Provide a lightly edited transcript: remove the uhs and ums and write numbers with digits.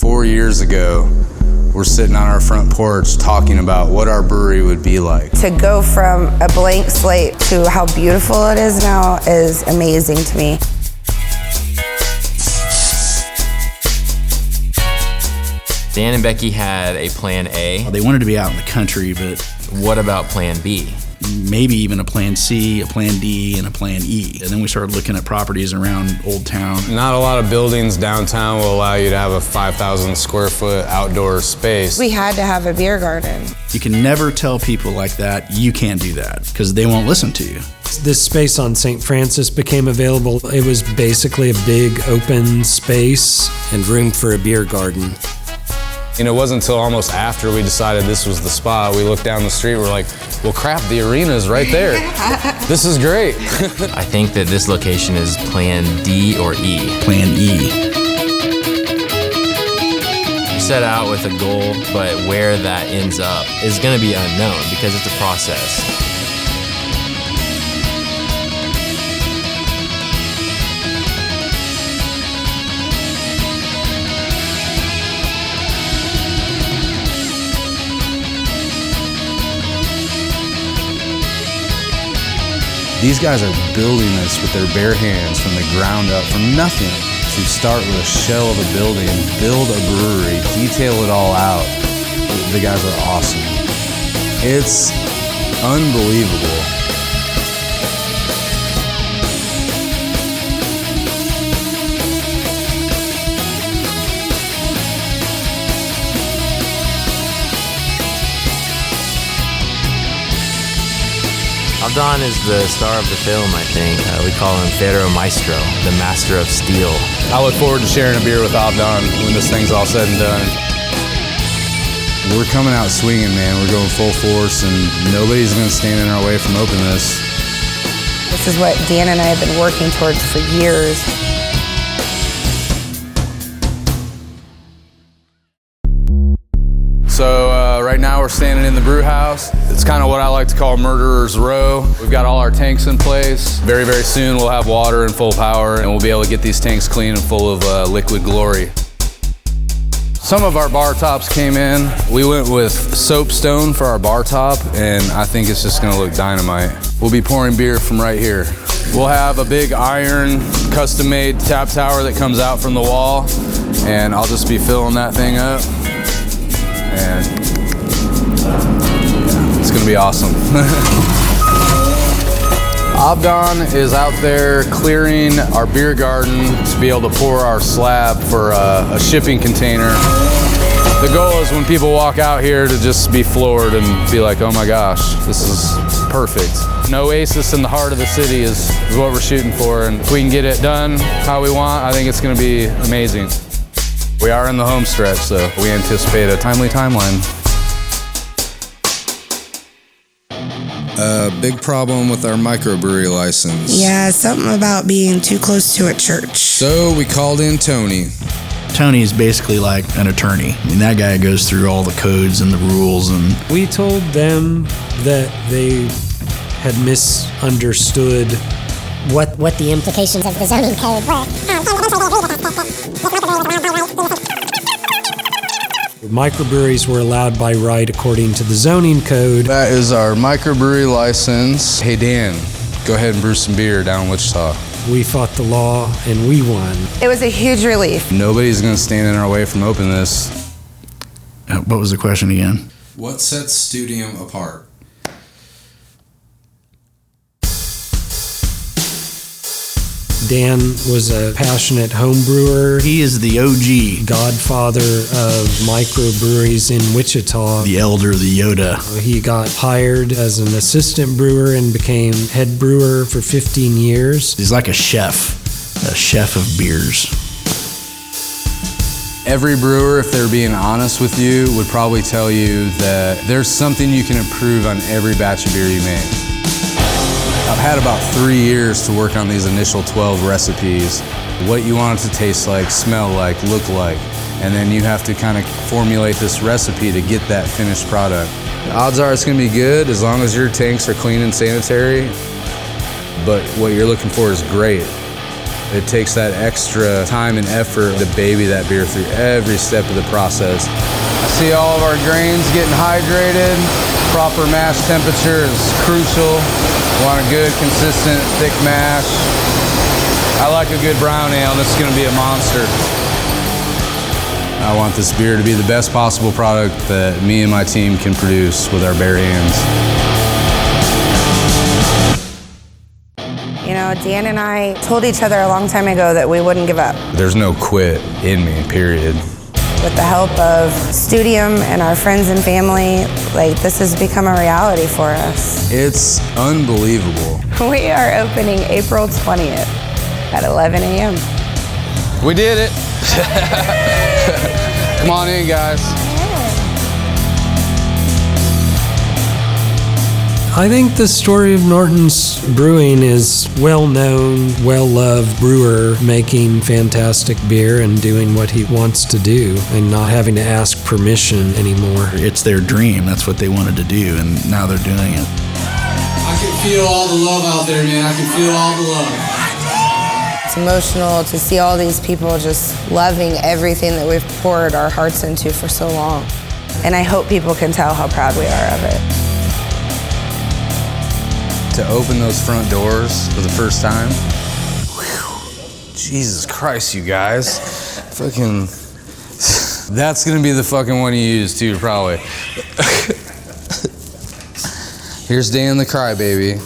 4 years ago, we're sitting on our front porch talking about what our brewery would be like. To go from a blank slate to how beautiful it is now is amazing to me. Dan and Becky had a plan A. They wanted to be out in the country, but What about plan B? maybe even a plan C, a plan D, and a plan E. And then we started looking at properties around Old Town. Not a lot of buildings downtown will allow you to have a 5,000 square foot outdoor space. We had to have a beer garden. You can never tell people like that, you can't do that, because they won't listen to you. This space on St. Francis became available. It was basically a big open space and room for a beer garden. And it wasn't until almost after we decided this was the spot, we looked down the street, we're like, well crap, the arena's right there. This is great. I think that this location is plan D or E. Plan E. You set out with a goal, but where that ends up is going to be unknown because it's a process. These guys are building this with their bare hands from the ground up, from nothing, to start with a shell of a building, build a brewery, detail it all out. The guys are awesome. It's unbelievable. Abdon is the star of the film, I think. We call him Ferro Maestro, the master of steel. I look forward to sharing a beer with Abdon when this thing's all said and done. We're coming out swinging, man. We're going full force, and nobody's going to stand in our way from opening this. This is what Dan and I have been working towards for years. So right now we're standing in the brew house. It's kind of what I like to call Murderer's Row. We've got all our tanks in place. Very, very soon we'll have water and full power, and we'll be able to get these tanks clean and full of liquid glory. Some of our bar tops came in. We went with soapstone for our bar top, and I think it's just gonna look dynamite. We'll be pouring beer from right here. We'll have a big iron, custom-made tap tower that comes out from the wall, and I'll just be filling that thing up. And it's gonna be awesome. Abdon is out there clearing our beer garden to be able to pour our slab for a shipping container. The goal is when people walk out here to just be floored and be like, oh my gosh, this is perfect. An oasis in the heart of the city is what we're shooting for, and if we can get it done how we want, I think it's gonna be amazing. We are in the home stretch, so we anticipate a timely timeline. Big problem with our microbrewery license. Yeah, something about being too close to a church. So we called in Tony. Tony is basically like an attorney. I mean, that guy goes through all the codes and the rules, and We told them that they had misunderstood what the implications of the zoning code were. microbreweries were allowed by right according to the zoning code. That is our microbrewery license. Hey Dan, go ahead and brew some beer down in Wichita. We fought the law and we won. It was a huge relief. Nobody's gonna stand in our way from opening this. what was the question again? What sets Studium apart? Dan was a passionate home brewer, He is the OG, godfather of microbreweries in Wichita. the elder, the Yoda. He got hired as an assistant brewer and became head brewer for 15 years. He's like a chef of beers. Every brewer, if they're being honest with you, would probably tell you that there's something you can improve on every batch of beer you make. I've had about 3 years to work on these initial 12 recipes. What you want it to taste like, smell like, look like. And then you have to kind of formulate this recipe to get that finished product. The odds are it's gonna be good as long as your tanks are clean and sanitary, but what you're looking for is great. It takes that extra time and effort to baby that beer through every step of the process. I see all of our grains getting hydrated. Proper mash temperature is crucial. We want a good, consistent, thick mash. I like a good brown ale, and this is gonna be a monster. I want this beer to be the best possible product that me and my team can produce with our bare hands. You know, Dan and I told each other a long time ago that we wouldn't give up. There's no quit in me, period. With the help of Studium and our friends and family, like, this has become a reality for us. It's unbelievable. We are opening April 20th at 11 a.m. We did it. Come on in, guys. I think the story of Norton's Brewing is well-known, well-loved brewer making fantastic beer and doing what he wants to do and not having to ask permission anymore. It's their dream. That's what they wanted to do, and now they're doing it. I can feel all the love out there, man. I can feel all the love. It's emotional to see all these people just loving everything that we've poured our hearts into for so long. And I hope people can tell how proud we are of it. To open those front doors for the first time. Whew. Jesus Christ, you guys. Fucking, that's gonna be the fucking one you use too, probably. Here's Dan the crybaby.